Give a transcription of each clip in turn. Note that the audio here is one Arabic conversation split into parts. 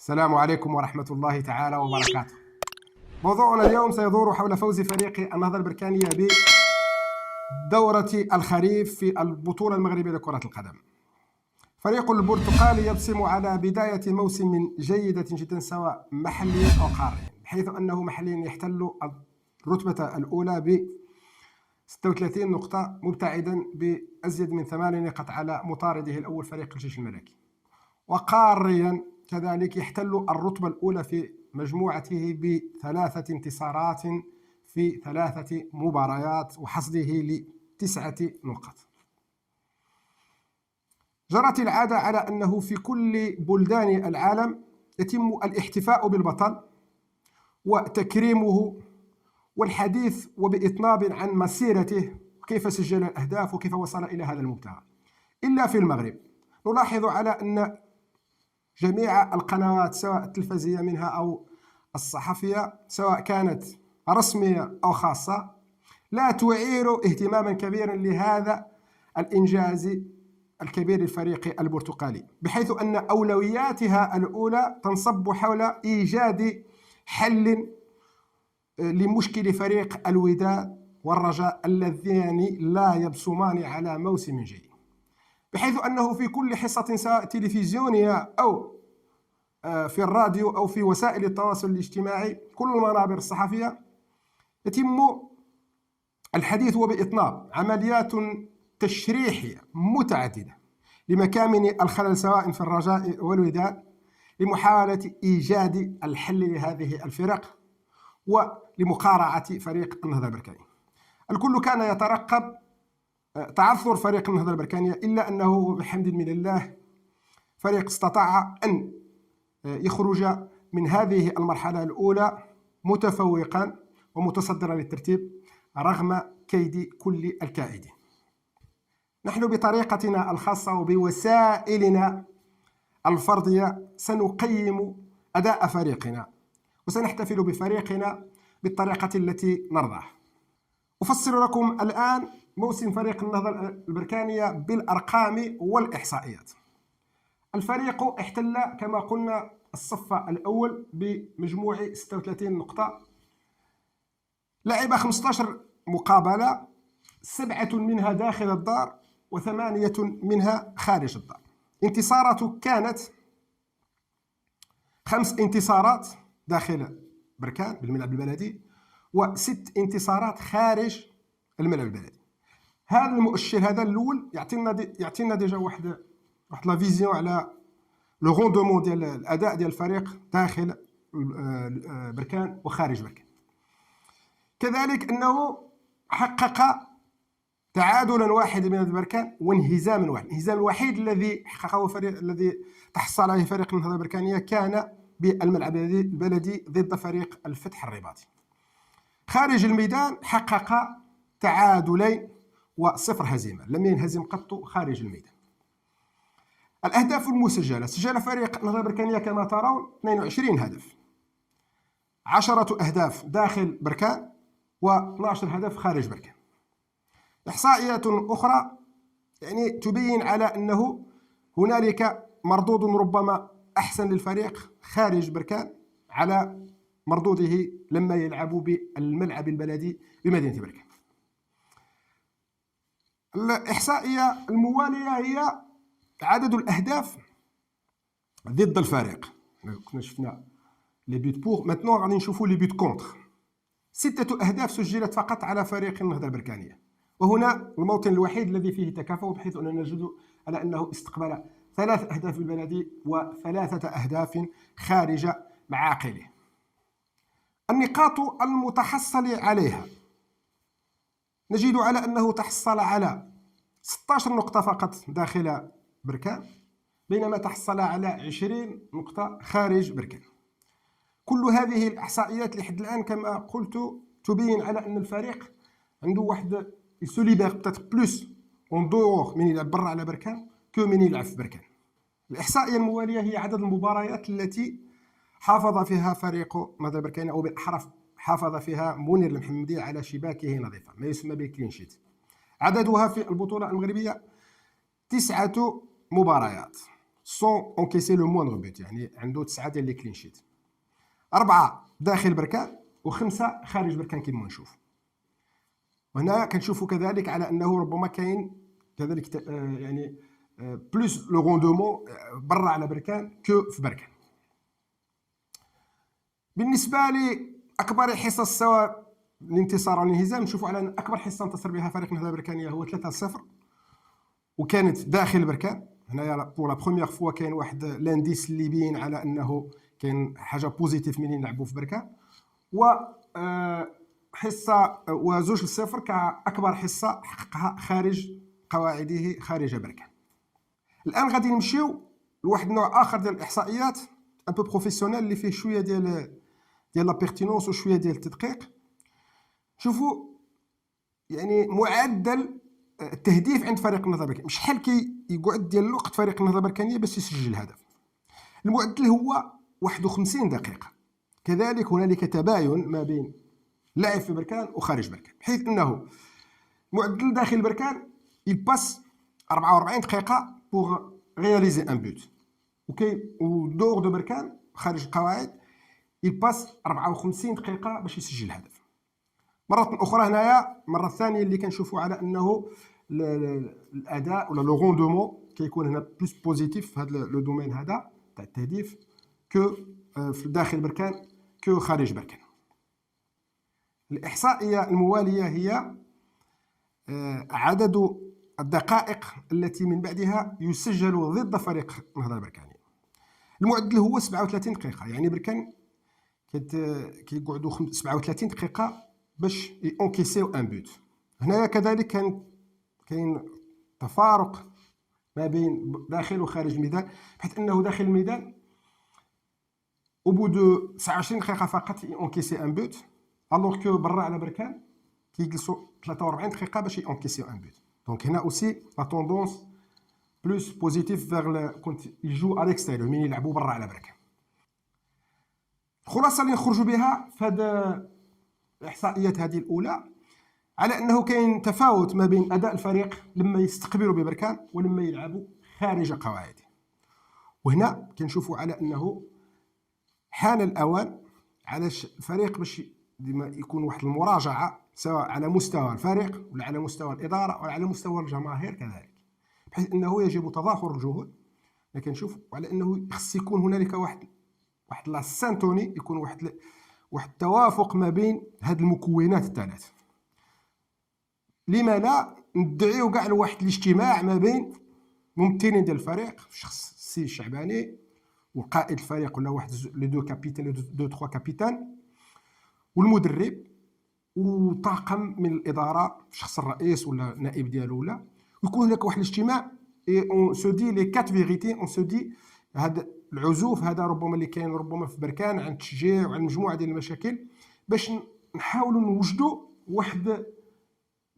السلام عليكم ورحمة الله تعالى وبركاته. موضوعنا اليوم سيدور حول فوز فريق النهضة البركانية بدورة الخريف في البطولة المغربية لكرة القدم. فريق البرتقالي يبصم على بداية موسم جيدة جدا سواء محليا أو قاريا، بحيث أنه محليا يحتل الرتبة الأولى ب 36 نقطة مبتعدا بأزيد من 8 نقاط على مطارده الأول فريق الجيش الملكي، وقاريا كذلك يحتل الرتبة الأولى في مجموعته ب3 انتصارات في 3 مباريات وحصده ل9 نقاط. جرت العادة على أنه في كل بلدان العالم يتم الاحتفاء بالبطل وتكريمه والحديث وبإطناب عن مسيرته، كيف سجل الأهداف وكيف وصل إلى هذا المبتغى. إلا في المغرب نلاحظ على أن جميع القنوات سواء التلفزيونية منها أو الصحفية سواء كانت رسمية أو خاصة لا تعير اهتماما كبيرا لهذا الإنجاز الكبير للفريق البرتقالي، بحيث أن أولوياتها الأولى تنصب حول إيجاد حل لمشكل فريق الوداد والرجاء اللذان لا يبصمان على موسم جيد، بحيث أنه في كل حصة سواء تلفزيونية أو في الراديو أو في وسائل التواصل الاجتماعي كل المنابر الصحفية يتم الحديث وبإطناب عمليات تشريحية متعددة لمكامن الخلل سواء في الرجاء والوداد لمحاولة إيجاد الحل لهذه الفرق ولمقارعة فريق النهضة البركاني. الكل كان يترقب تعثر فريق النهضة البركانية، إلا أنه بحمد من الله فريق استطاع أن يخرج من هذه المرحلة الأولى متفوقا ومتصدرا للترتيب رغم كيد كل الكائدين. نحن بطريقتنا الخاصة وبوسائلنا الفردية سنقيم أداء فريقنا وسنحتفل بفريقنا بالطريقة التي نرضاها. أفسر لكم الآن موسم فريق النهضة البركانية بالأرقام والإحصائيات. الفريق احتل كما قلنا الصف الأول بمجموع 36 نقطة، لعب 15 مقابلة، 7 منها داخل الدار و8 منها خارج الدار. انتصاراته كانت 5 انتصارات داخل بركان بالملعب البلدي و6 انتصارات خارج الملعب البلدي. هذا المؤشر هذا الأول يعطينا ديجا واحد لا فيزيون على لو روندومون ديال الاداء ديال الفريق داخل بركان وخارج بركان. كذلك انه حقق تعادلا واحد من بركان وانهزاما واحد. الانهزام الوحيد الذي حققه فريق الذي تحصل عليه فريق النهضة البركانية كان بالملعب البلدي ضد فريق الفتح الرباطي. خارج الميدان حقق تعادلين و0 هزيمة، لم ينهزم قط خارج الميدان. الأهداف المسجلة: سجل فريق النهضة البركانية كما ترون 22 هدف، 10 أهداف داخل بركان و12 هدف خارج بركان. إحصائيات أخرى يعني تبين على أنه هنالك مردود ربما أحسن للفريق خارج بركان على مردوده لما يلعب بالملعب البلدي بمدينة بركان. الإحصائية الموالية هي عدد الأهداف ضد الفريق. كنا شفنا لي بيت بور، ماتنون غادي نشوفوا لي بيت كونتر. 6 أهداف سجلت فقط على فريق النهضة البركانية، وهنا الموطن الوحيد الذي فيه تكافؤ، بحيث أننا نجد على أنه استقبل 3 أهداف بالبلدي و3 أهداف خارج معاقله. النقاط المتحصل عليها نجد على أنه تحصل على 16 نقطة فقط داخل بركان، بينما تحصل على 20 نقطة خارج بركان. كل هذه الإحصائيات لحد الآن كما قلت تبين على أن الفريق عنده واحد سو ليبر بتاتر بلوس اون دور من يلعب برا على بركان كو من يلعب في بركان. الإحصائية الموالية هي عدد المباريات التي حافظ فيها فريق النهضة البركانية، أو بالأحرف حافظ فيها منير المحمدي على شباكه نظيفة، ما يسمى بالكلين شيت. عددها في البطولة المغربية 9 مباريات، سون انكيسي لو موندر بوت، يعني عنده 9 ديال لي كلين شيت، 4 داخل بركان و5 خارج بركان كما نشوف. وهنا كنشوفوا كذلك على انه ربما كاين كذلك يعني بلوس لو روندومون برا على بركان كو في بركان. بالنسبه لاكبر حصص سواء الانتصار او الانهزام، نشوفوا على ان اكبر حصه انتصر بها فريق النهضه البركانيه هو 3-0 وكانت داخل بركان. هنايا بور لا بروميير فوا كاين واحد لانديس اللي يبين على انه كاين حاجه بوزيتيف منين نلعبوا في بركان. و حصه و2-0 كاكبر حصه حققها خارج قواعده خارج بركان. الان غادي نمشيو لواحد النوع اخر ديال الاحصائيات ان بو بروفيسيونيل اللي فيه شويه ديال لا بيرتينونس وشويه ديال التدقيق. شوفوا يعني معدل التهديف عند فريق النهضه البركانيه، شحال كيقعد ديال الوقت فريق النهضه البركانيه باش يسجل هدف. المعدل هو 51 دقيقه. كذلك هنالك تباين ما بين لاعب في بركان وخارج بركان، بحيث انه معدل داخل بركان يباس 44 دقيقه بوغ رياليزي ان بوت، ودور دو بركان خارج القواعد يباس 54 دقيقه باش يسجل هدف. مرة أخرى هنايا المرة الثانية اللي كنشوفوا على أنه الأداء ولا لو روندومون كيكون هنا بلوس بوزيتيف في هذا لو دومين هذا تاع التهديف كو في داخل بركان كو خارج بركان. الإحصائية الموالية هي عدد الدقائق التي من بعدها يسجل ضد فريق النهضة البركاني. المعدل هو 37 دقيقة، يعني بركان كيقعدوا 37 دقيقة باش يونكيسيو ان بوت. هنايا كذلك كاين تفارق ما بين داخل وخارج الميدان، بحيث انه داخل الميدان او بو دو 29 دقيقه فقط يونكيسي ان بوت، الوغ كو برا على بركان كيجلسوا 43 دقيقه باش يونكيسيو ان بوت. دونك هنا اوسي لا توندونس بلوس بوزيتيف فيغ كونت يجو ا ليكستيريور من يلعبوا برا على بركان. الخلاصه اللي نخرجوا بها في هذا الاحصائيات هذه الاولى على انه كاين تفاوت ما بين اداء الفريق لما يستقبلوا ببركان ولما يلعبوا خارج قواعده. وهنا كنشوفوا على انه حان الاوان على الفريق باش يكون واحد المراجعه سواء على مستوى الفريق ولا على مستوى الاداره ولا على مستوى الجماهير كذلك، بحيث انه يجب تضافر الجهود. لكن نشوف على انه خص يكون هنالك واحد لا سانتوني، يكون واحد التوافق ما بين هذه المكونات الثلاث. لما لا ندعيو كاع لواحد الاجتماع ما بين ممثلين ديال الفريق، شخص السي الشعباني وقائد الفريق ولا واحد لي دو كابيتان دو تخوا كابيتان والمدرب وطاقم من الاداره، شخص الرئيس ولا النائب ديالو، ولا يكون هناك واحد الاجتماع اون سو دي لي كات فيغيتي، اون سو دي هذا العزوف هذا ربما اللي كاين ربما في بركان عن التشجيع وعن مجموعه ديال المشاكل، باش نحاولوا نوجدوا واحد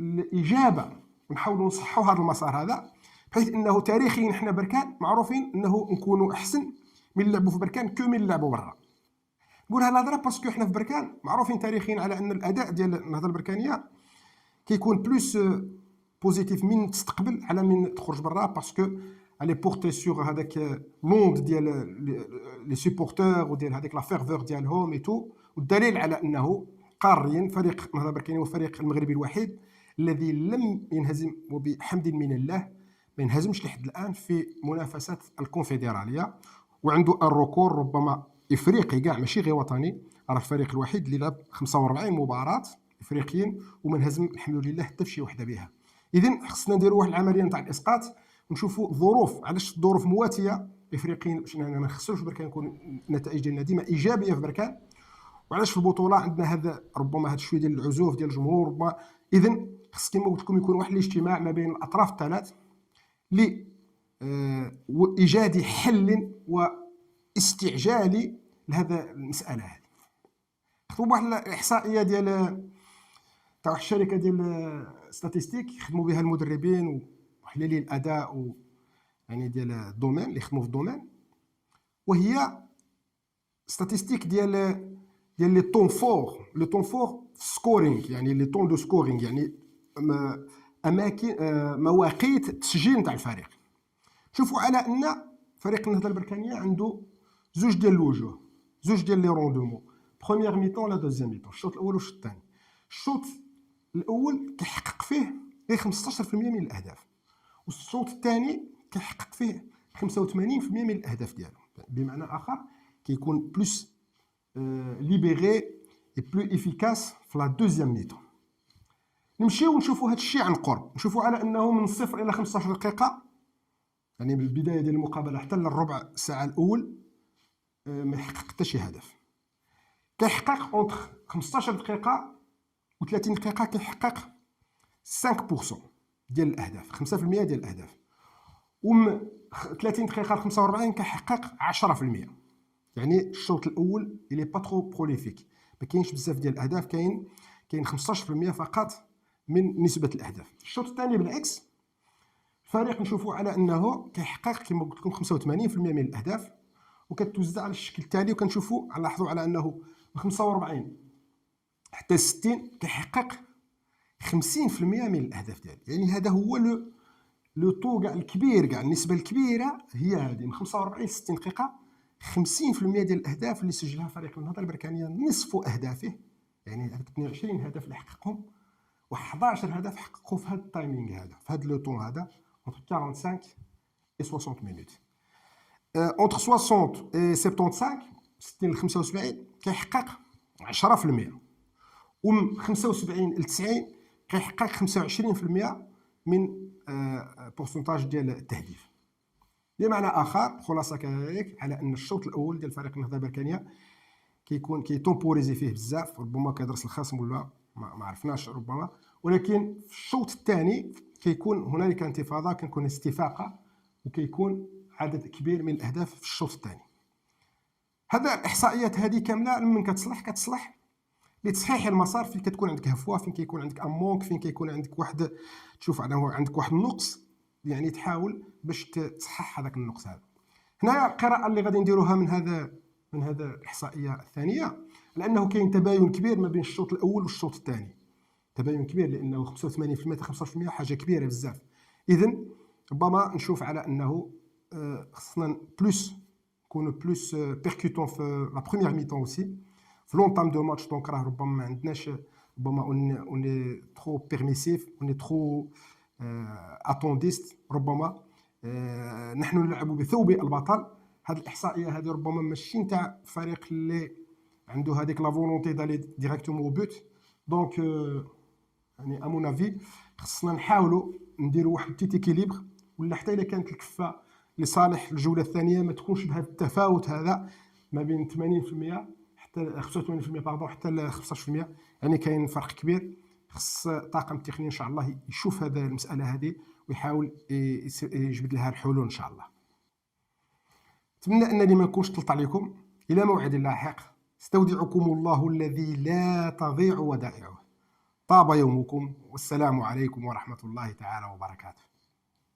الاجابه ونحاولوا نصحوا هذا المسار هذا، بحيث انه تاريخيا حنا بركان معروفين انه نكونوا احسن من نلعبوا في بركان كو من نلعبوا برا. نقول هذا الهضره باسكو حنا في بركان معروفين تاريخيا على ان الاداء ديال النهضه البركانيه كيكون بلوس بوزيتيف من تستقبل على من تخرج برا، باسكو علي بورتي سور هذاك لوند ديال لي سوبورتور وديال هذيك لا فيرفور ديالهم اي تو. والدليل على انه قاريا فريق النهضه البركانيه هو الفريق المغربي الوحيد الذي لم ينهزم، وبحمد من الله ما ينهزمش لحد الان في منافسات الكونفدراليه، وعنده الركور ربما افريقي كاع ماشي غير وطني. راه الفريق الوحيد اللي لعب 45 مباراه افريقيا وما انهزم الحمد لله حتى في شي وحده بها. اذا خصنا نديروا واحد العمليه نتاع الاسقاط ونشوفوا الظروف، علاش الظروف مواتيه افريقيا باش ما نخسروش بركان يكون النتائج ديالنا ديما ايجابيه في بركان، وعلاش في البطوله عندنا هذا ربما هذا شويه ديال العزوف ديال الجمهور ربما. اذا خص كما قلت لكم يكون واحد الاجتماع ما بين الاطراف الثلاث لايجاد حل واستعجالي لهذا المساله هذه. خذوا واحد الاحصائيه ديال تاع واحد الشركه ديال ستاتيستيك يخدموا بها المدربين وحلالي الاداء يعني ديال الدومين اللي يخدموا في الدومين، وهي ستاتيستيك ديال لي طون فور في سكورينغ، يعني لي طون دو سكورينغ، يعني اماكن مواقيت التسجيل نتاع الفريق. شوفوا على ان فريق النهضه البركانيه عنده زوج ديال الوجوه، زوج ديال لي روندومون، بروميير ميطون ولا دوزيام ميطون، الشوط الاول والشوط الثاني. الشوط الاول كيحقق فيه غير 15% من الاهداف، والشوط الثاني كيحقق فيه 85% من الاهداف ديالو. بمعنى اخر كيكون بلوس ليبيري اي بلو افيكاس في لا دوزيام ميطون. نمشيو ونشوفوا هذا الشيء عن قرب، نشوفوا على انه من 0 الى 15 دقيقه، يعني من البدايه ديال المقابله حتى للربع ساعه الاول ما يحقق حتى شي هدف. كيحقق اونتر 15 دقيقه و 30 دقيقه كيحقق 5% ديال الاهداف، 5% ديال الاهداف. و 30 دقيقه ل 45 كيحقق 10%. يعني الشوط الاول اللي با ترو بروليفيك، ما كاينش بزاف ديال الاهداف، كاين 15% فقط من نسبه الاهداف. الشوط الثاني بالعكس، الفريق نشوفوا على انه كيحقق كما قلت لكم 85% من الاهداف، وكتوزع على الشكل التالي، وكنشوفوا نلاحظوا على انه من 45 حتى 60 كيحقق 50% من الاهداف ديالو. يعني هذا هو لو طو كاع الكبير، كاع النسبه الكبيره هي هذه من 45 ل 60 دقيقه. 50% ديال الاهداف اللي سجلها فريق النهضه البركانيه نصف اهدافه، يعني هذوك 22 هدف اللي حققهم و11 هدف حققوا في هذا التايمينغ هذا، في هذا لو طون هذا entre 45 et 60 minutes. Entre 60 et 75 60 ل 75 كيحقق 10%، ومن 75 ل 90 كيحقق 25% من بورسونتاج ديال التهديف. بمعنى اخر خلاصه كذلك على ان الشوط الاول ديال فريق النهضه البركانيه كيكون كيتومبوريزي فيه بزاف، ربما كيدرس الخصم ولا ما عرفناش ربما، ولكن في الشوط الثاني كيكون هنالك انتفاضه، كنكون استفاقه، وكيكون عدد كبير من الاهداف في الشوط الثاني. هذا الاحصائيات هذه كامله من كتصلح لتصحيح المسار. فين كتكون عندك هفوه، فين كيكون عندك امونك، فين كيكون عندك واحد تشوف انه عندك واحد النقص، يعني تحاول باش تصحح هذاك النقص هذا. هنايا القراءه اللي غادي نديروها من هذا الاحصائيه الثانيه، لانه كاين تباين كبير ما بين الشوط الاول والشوط الثاني، تباين كبير، لانه 85% 15% حاجه كبيره بزاف. اذا ربما نشوف على انه خصنا بلوس نكونوا بلوس بيركوتون في لا بروميير ميطون اوسي، في لونطام دو ماتش. دونك راه ربما ما عندناش، ربما اوني ترو بيرميسيف، اوني ترو اتونديست، ربما نحن نلعب بثوب البطل. هذه الاحصائيه هذه ربما ماشي نتاع فريق اللي عنده هذيك لا فولونتي دالي ديريكتومون او بوت. دونك يعني امون افي خصنا نحاولوا نديروا واحد بتيت اكيليبر، ولا حتى الا كانت الكفه لصالح الجوله الثانيه ما تكونش بهذا التفاوت هذا ما بين 80% حتى 85% باردون حتى ل 15%، يعني كاين فرق كبير. خص طاقم التقني ان شاء الله يشوف هذا المساله هذه ويحاول يجبد لها الحلول ان شاء الله. اتمنى انني ما نكونش طلت عليكم. الى موعد لاحق، استودعكم الله الذي لا تضيع ودائعه. طاب يومكم، والسلام عليكم ورحمه الله تعالى وبركاته.